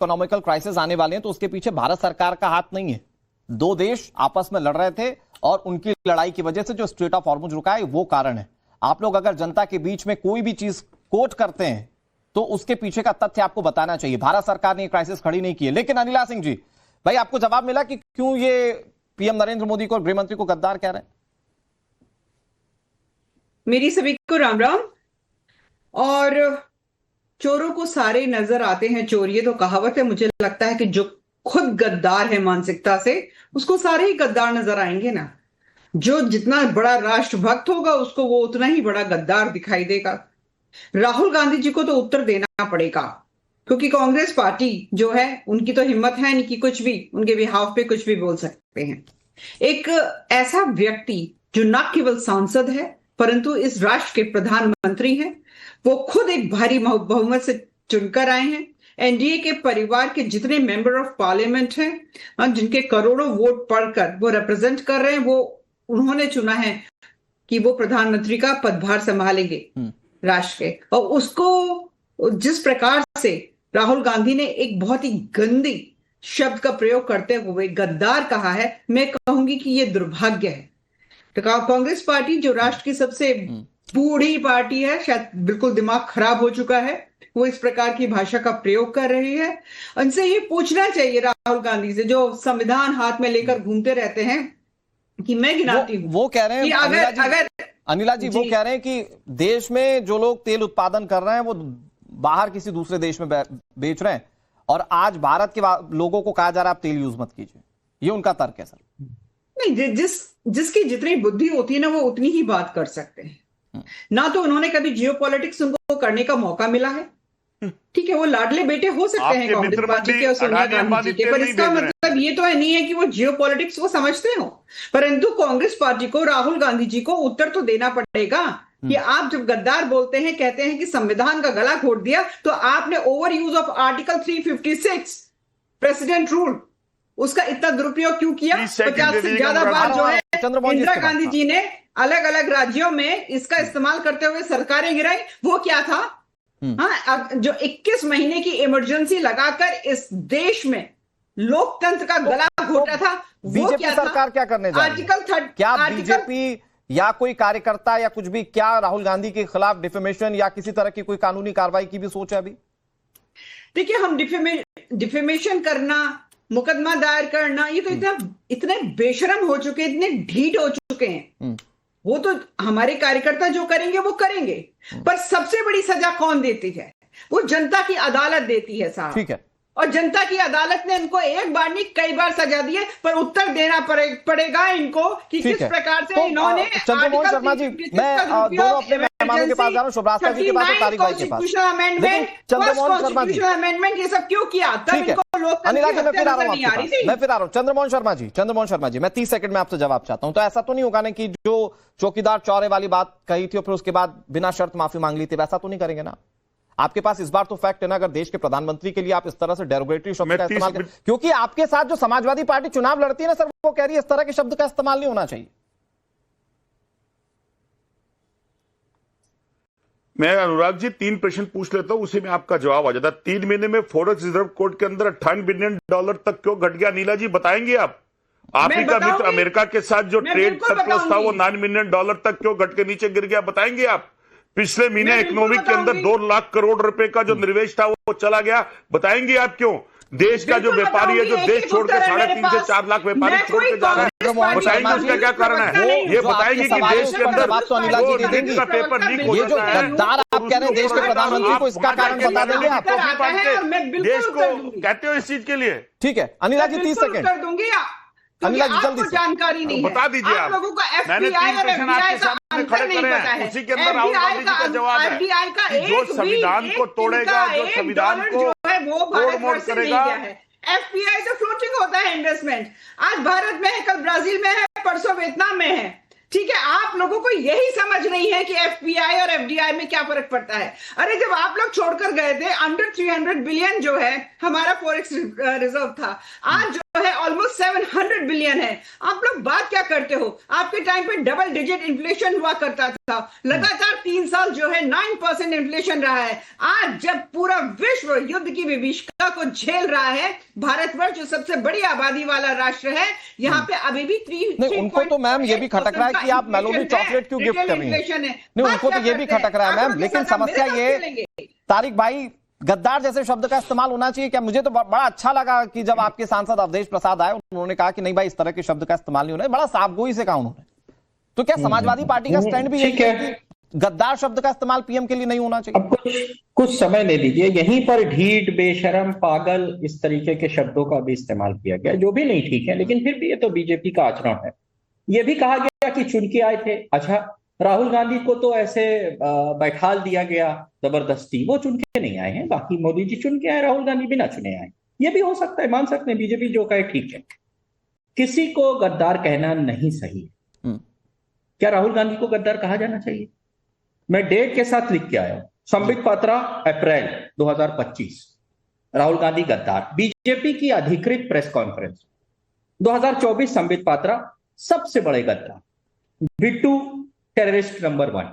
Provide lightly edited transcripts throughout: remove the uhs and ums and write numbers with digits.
Economical crisis आने वाले हैं तो उसके पीछे भारत सरकार का हाथ नहीं है। दो देश आपस में लड़ रहे थे और उनकी लड़ाई की वजह से जो स्ट्रेट ऑफ हॉर्मुज रुका है वो कारण है। आप लोग अगर जनता के बीच में कोई भी चीज कोट करते हैं तो उसके पीछे का तथ्य आपको बताना चाहिए। भारत सरकार ने ये क्राइसिस खड़ी नहीं की है। लेकिन अनिला सिंह जी, भाई आपको जवाब मिला कि क्यों ये पीएम नरेंद्र मोदी को और गृह मंत्री को गद्दार कह रहे हैं? मेरी सभी को राम राम। और चोरों को सारे नजर आते हैं चोर, ये तो कहावत है। मुझे लगता है कि जो खुद गद्दार है मानसिकता से, उसको सारे ही गद्दार नजर आएंगे ना। जो जितना बड़ा राष्ट्रभक्त होगा उसको वो उतना ही बड़ा गद्दार दिखाई देगा। राहुल गांधी जी को तो उत्तर देना पड़ेगा, क्योंकि कांग्रेस पार्टी जो है उनकी तो हिम्मत है नहीं कि कुछ भी उनके बिहाफ पे कुछ भी बोल सकते हैं। एक ऐसा व्यक्ति जो न केवल सांसद है परंतु इस राष्ट्र के प्रधानमंत्री हैं, वो खुद एक भारी बहुमत से चुनकर आए हैं। एनडीए के परिवार के जितने मेंबर ऑफ पार्लियामेंट हैं, जिनके करोड़ों वोट पढ़कर वो रिप्रेजेंट कर रहे हैं, वो उन्होंने चुना है कि वो प्रधानमंत्री का पदभार संभालेंगे राष्ट्र के। और उसको जिस प्रकार से राहुल गांधी ने एक बहुत ही गंदी शब्द का प्रयोग करते हुए गद्दार कहा है, मैं कहूंगी कि ये दुर्भाग्य है। तो कांग्रेस पार्टी जो राष्ट्र की सबसे बूढ़ी पार्टी है, शायद बिल्कुल दिमाग खराब हो चुका है, वो इस प्रकार की भाषा का प्रयोग कर रही है। उनसे ये पूछना चाहिए राहुल गांधी से, जो संविधान हाथ में लेकर घूमते रहते हैं, कि मैं गिनाती हूँ। वो कह रहे हैं अनिला जी, वो कह रहे हैं कि देश में जो लोग तेल उत्पादन कर रहे हैं वो बाहर किसी दूसरे देश में बेच रहे हैं, और आज भारत के लोगों को कहा जा रहा है आप तेल यूज मत कीजिए। ये उनका तर्क है सर। नहीं, जिसकी जितनी बुद्धि होती है ना, वो उतनी ही बात कर सकते हैं ना। तो उन्होंने कभी जियोपॉलिटिक्स उनको करने का मौका मिला है। ठीक है, वो लाडले बेटे हो सकते हैं कांग्रेस पार्टी के और सोनिया गांधी जी के, पर इसका मतलब ये तो नहीं है कि वो जियोपॉलिटिक्स को समझते हो। परंतु कांग्रेस पार्टी को, राहुल गांधी जी को उत्तर तो देना पड़ेगा कि आप जब गद्दार बोलते हैं, कहते हैं कि संविधान का गला घोट दिया, तो आपने over use of article 356 president rule, उसका इतना दुरुपयोग क्यों किया? 50 से ज्यादा बार जो है इंदिरा गांधी जी ने अलग अलग राज्यों में इसका इस्तेमाल करते हुए सरकारें गिराई। वो क्या था? हाँ, जो 21 महीने की इमरजेंसी लगाकर इस देश में लोकतंत्र का गला घोटा था, वो बीजेपी क्या सरकार था? क्या करने जा रही है? क्या बीजेपी या कोई कार्यकर्ता या कुछ भी, क्या राहुल गांधी के खिलाफ डिफेमेशन या किसी तरह की कोई कानूनी कार्रवाई की भी सोच है अभी? देखिए, हम डिफेमेशन करना, मुकदमा दायर करना, ये तो इतने बेशरम हो चुके, इतने ढीठ हो चुके हैं। वो तो हमारे कार्यकर्ता जो करेंगे वो करेंगे, पर सबसे बड़ी सजा कौन देती है? वो जनता की अदालत देती है साहब। ठीक है, और जनता की अदालत ने इनको एक बार नहीं कई बार सजा दी है, पर उत्तर देना पड़ेगा इनको कि किस प्रकार से इन्होंने। चंद्रमोहन शर्मा जी, मैं दोनों अपने मेहमानों के पास जा रहा हूं, शुभरास्ता जी के पास और तारिक भाई के पास। चंद्रमोहन शर्मा जी, अमेंडमेंट ये सब क्यों किया? ठीक है अनिला जी, मैं फिर आ रहा हूं। चंद्रमोहन शर्मा जी, मैं 30 सेकंड में आपसे जवाब चाहता हूं। तो ऐसा तो नहीं होगा ना कि जो चौकीदार चौरे वाली बात कही थी और फिर उसके बाद बिना शर्त माफी मांग ली थी, वैसा तो नहीं करेंगे ना? आपके पास इस बार तो फैक्ट है ना, अगर देश के प्रधानमंत्री के लिए आप इस तरह से डेरोगेटरी शब्द का इस्तेमाल करें, क्योंकि आपके साथ जो समाजवादी पार्टी चुनाव लड़ती है ना सर, वो कह रही है इस तरह के शब्द का इस्तेमाल नहीं होना चाहिए। मैं अनुराग जी 3 प्रश्न पूछ लेता हूं, उसी में आपका जवाब आ जाता। 3 महीने में फॉरेक्स रिजर्व कोर्ट के अंदर $58 बिलियन तक क्यों घट गया? नीला जी बताएंगे आप? का मित्र अमेरिका के साथ जो ट्रेड सरप्लस था वो $9 बिलियन तक क्यों घट के नीचे गिर गया? बताएंगे आप? पिछले महीने इकोनॉमिक के अंदर 2 लाख करोड़ रुपए का जो निवेश था वो चला गया, बताएंगे आप क्यों? देश का जो व्यापारी है, जो देश छोड़कर 3.5 से 4 लाख व्यापारी छोड़ के जा रहे हैं, बताएंगे उसका क्या कारण है? ये बताएंगे कि देश के अंदर बात तो अनिला जी दे देंगी। का पेपर लीक हो जाता है। गद्दार आप कह रहे हैं देश के प्रधानमंत्री को, इसका कारण बता देंगे आप? देश को कहते हो इस चीज के लिए? ठीक है अनिला जी, 30 सेकंड। दूंगी अनिला जी जल्दी से जानकारी नहीं बता दीजिए आप लोगों को। मैंने 3 प्रश्न आपके सामने खड़े करे हैं, उसी के अंदर राहुल गांधी जी का जवाब है कि जो संविधान को तोड़ेगा, जो संविधान को तोड़-मोड़ करेगा। एफपीआई तो फ्लोटिंग होता है इन्वेस्टमेंट। आज भारत में है, कल ब्राजील में है, परसों वियतनाम में है। ठीक है, आप लोगों को यही समझ नहीं है कि एफपीआई और एफडीआई में क्या फर्क पड़ता है। अरे जब आप लोग छोड़कर गए थे, अंडर 300 बिलियन जो है हमारा फॉरेक्स रिजर्व था, आज जो है ऑलमोस्ट 700 बिलियन है। आप लोग बात क्या करते हो? आपके टाइम पे डबल डिजिट इन्फ्लेशन हुआ करता था, लगातार 3 साल जो है 9% इन्फ्लेशन रहा है। आज जब पूरा विश्व युद्ध की विभीषिका को झेल रहा है, भारतवर्ष जो सबसे बड़ी आबादी वाला राष्ट्र है, यहाँ पे अभी भी नहीं, उनको तो मैम ये भी खटक रहा है कि आप मेलोडी चॉकलेट क्यों गिफ्ट कर रही हैं? नहीं, उनको तो ये भी खटक रहा है मैम, लेकिन समस्या ये, तारिक भाई, गद्दार जैसे शब्द का इस्तेमाल होना चाहिए क्या? मुझे तो बड़ा अच्छा लगा कि जब आपके सांसद अवधेश प्रसाद आए, उन्होंने कहा कि नहीं भाई, इस तरह के शब्द का इस्तेमाल नहीं होना है। बड़ा साफगोई से कहा उन्होंने। तो क्या समाजवादी पार्टी का स्टैंड भी यही है कि गद्दार शब्द का इस्तेमाल पीएम के लिए नहीं होना चाहिए? अब कुछ समय ले लीजिए, यहीं पर ढीठ, बेशरम, पागल, इस तरीके के शब्दों का भी इस्तेमाल किया गया, जो भी नहीं ठीक है, लेकिन फिर भी ये तो बीजेपी का आचरण है। ये भी कहा गया कि चुन के आए थे। अच्छा, राहुल गांधी को तो ऐसे बैठाल दिया गया जबरदस्ती, वो चुन के नहीं आए हैं, बाकी मोदी जी चुन के आए, राहुल गांधी बिना चुने आए। ये भी हो सकता है, मान सकते हैं, बीजेपी जो कहे ठीक है। किसी को गद्दार कहना नहीं सही है। क्या राहुल गांधी को गद्दार कहा जाना चाहिए? मैं डेट के साथ लिख के आया हूं, संबित पात्रा, अप्रैल 2025, राहुल गांधी गद्दार। बीजेपी की अधिकृत प्रेस कॉन्फ्रेंस 2024, संबित पात्रा सबसे बड़े गद्दार, बिट्टू टेररिस्ट नंबर 1।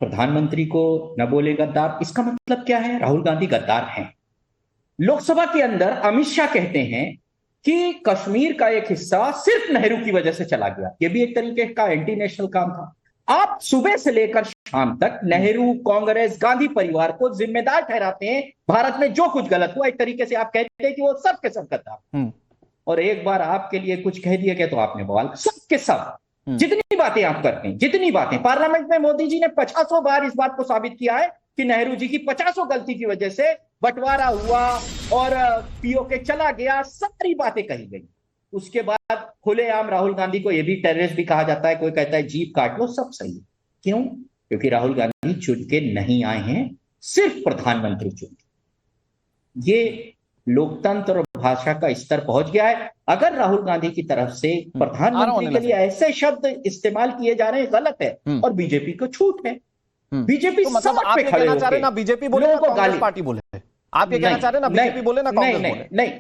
प्रधानमंत्री को न बोले गद्दार, इसका मतलब क्या है? राहुल गांधी गद्दार हैं। लोकसभा के अंदर अमित शाह कहते हैं कि कश्मीर का एक हिस्सा सिर्फ नेहरू की वजह से चला गया। यह भी एक तरीके का एंटी नेशनल काम था। आप सुबह से लेकर शाम तक नेहरू, कांग्रेस, गांधी परिवार को जिम्मेदार ठहराते हैं भारत में जो कुछ गलत हुआ। एक तरीके से आप कहते हैं कि वो सब के सब गद्दार। और एक बार आपके लिए कुछ कह दिया गया तो आपने बवाल। सब के सब, जितनी बातें आप करते हैं, जितनी बातें पार्लियामेंट में मोदी जी ने 50 बार इस बात को साबित किया है कि नेहरू जी की 50 गलती की वजह से बंटवारा हुआ और पीओके चला गया, सारी बातें कही गई। उसके बाद खुलेआम राहुल गांधी को यह भी टेररिस्ट भी कहा जाता है, कोई कहता है जीप काट लो, सब सही है। क्यों? क्योंकि राहुल गांधी चुन के नहीं आए हैं, सिर्फ प्रधानमंत्री चुन के। ये लोकतंत्र और भाषा का स्तर पहुंच गया है। अगर राहुल गांधी की तरफ से प्रधानमंत्री के लिए ऐसे शब्द इस्तेमाल किए जा रहे हैं, गलत है और बीजेपी को छूट है। बीजेपी तो मतलब आप ये कहना चाह रहे ना बीजेपी बोले ना कांग्रेस पार्टी बोले? आप ये कहना चाह रहे ना बीजेपी बोले ना कांग्रेस बोले? नहीं,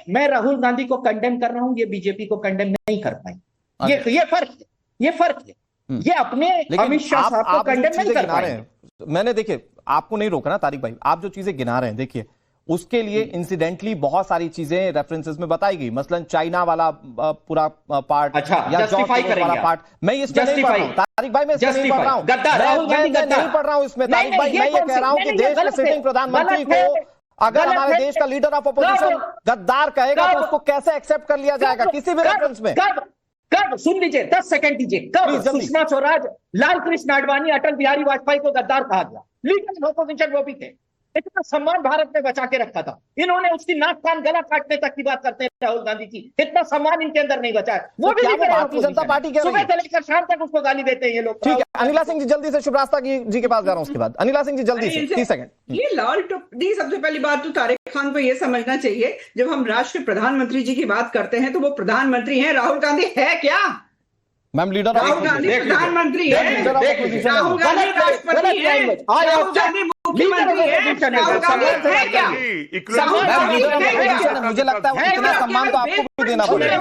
मैं राहुल गांधी को कंडेम कर रहा हूं, ये बीजेपी को कंडेम नहीं कर पाई। ये फर्क है, ये फर्क है। ये अपने अमित शाह साहब को कंडेम नहीं कर पाए। मैंने, देखिए, आपको नहीं रोका ना तारिक भाई, आप जो चीजें गिना रहे हैं, देखिए उसके लिए इंसिडेंटली बहुत सारी चीजें रेफरेंसेस में बताई गई, मसलन चाइना वाला पूरा पार्ट, अच्छा, या जस्टिफाई वाला पार्ट। मैं इसमें नहीं पढ़ रहा हूं तारिक भाई, मैं इसमें नहीं पढ़ रहा हूं, नहीं पढ़ रहा हूं इसमें तारिक भाई। मैं ये कह रहा हूं कि देश के सिटिंग प्रधानमंत्री को अगर हमारे देश का लीडर ऑफ अपोजिशन गद्दार कहेगा तो उसको कैसे एक्सेप्ट कर लिया जाएगा किसी भी रेफरेंस में? कब सुन लीजिए, 10 सेकंड दीजिए, कब सुषमा स्वराज, लाल कृष्ण आडवाणी, अटल बिहारी वाजपेयी को गद्दार कहा गया? लीडर ऑफ अपोजिशन वो भी थे। इतना सम्मान भारत ने बचा के रखा था, इन्होंने उसकी नाक कान गला काटने तक की बात करते हैं राहुल गांधी की। इतना सम्मान इनके अंदर नहीं बचा है। वो भी भारतीय जनता पार्टी के सुबह से लेकर शाम तक उसको गाली देते हैं ये लोग। ठीक है, अनिला सिंह जी जल्दी से शुभरास्ता जी के पास जा रहा हूं, उसके बाद अनिला सिंह जी जल्दी से 30 सेकंड। ये लाल टोपी, सबसे पहली बात तो तारिक खान को ये समझना चाहिए, जब हम राष्ट्र प्रधानमंत्री जी की बात करते हैं तो वो प्रधानमंत्री हैं, राहुल गांधी है क्या? मैम लीडर राहुल गांधी प्रधानमंत्री है, राहुल गांधी राष्ट्रपति है, राहुल गांधी मुख्यमंत्री है, राहुल गांधी है क्या? मुझे लगता है इतना सम्मान तो आपको भी देना पड़ेगा।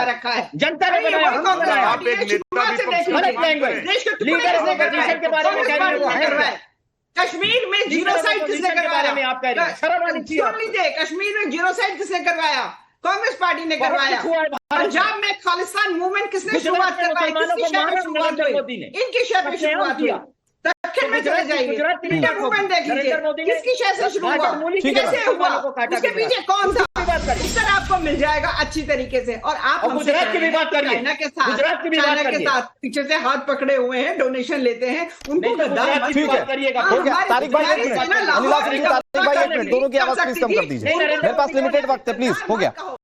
रखा है जनता ने बनाया। कश्मीर में जीनोसाइड किसने करवाया? सुन लीजिए, कश्मीर में जीनोसाइड किसने करवाया? कांग्रेस पार्टी ने करवाया। पंजाब में खालिस्तान मूवमेंट किसने शुरुआत करवाई? किसकी शहर में शुरुआत हुई? इनकी शहर में शुरुआत हुई। दक्षिण में चले जाइए, इंडिया मूवमेंट देख लीजिए, किसकी शहर से शुरू हुआ, कैसे हुआ, उसके पीछे कौन था, उत्तर आपको मिल जाएगा अच्छी तरीके से। और आप गुजरात की भी बात करिए, चाइना के साथ पीछे से हाथ पकड़े हुए हैं, डोनेशन लेते हैं, उनको गद्दार ठीक है, तारिक भाई एक मिनट, अनिला सिंह, तारिक भाई एक मिनट, दोनों की आवाज प्लीज कम कर दीजिए, मेरे पास लिमिटेड वक्त है, प्लीज, हो गया।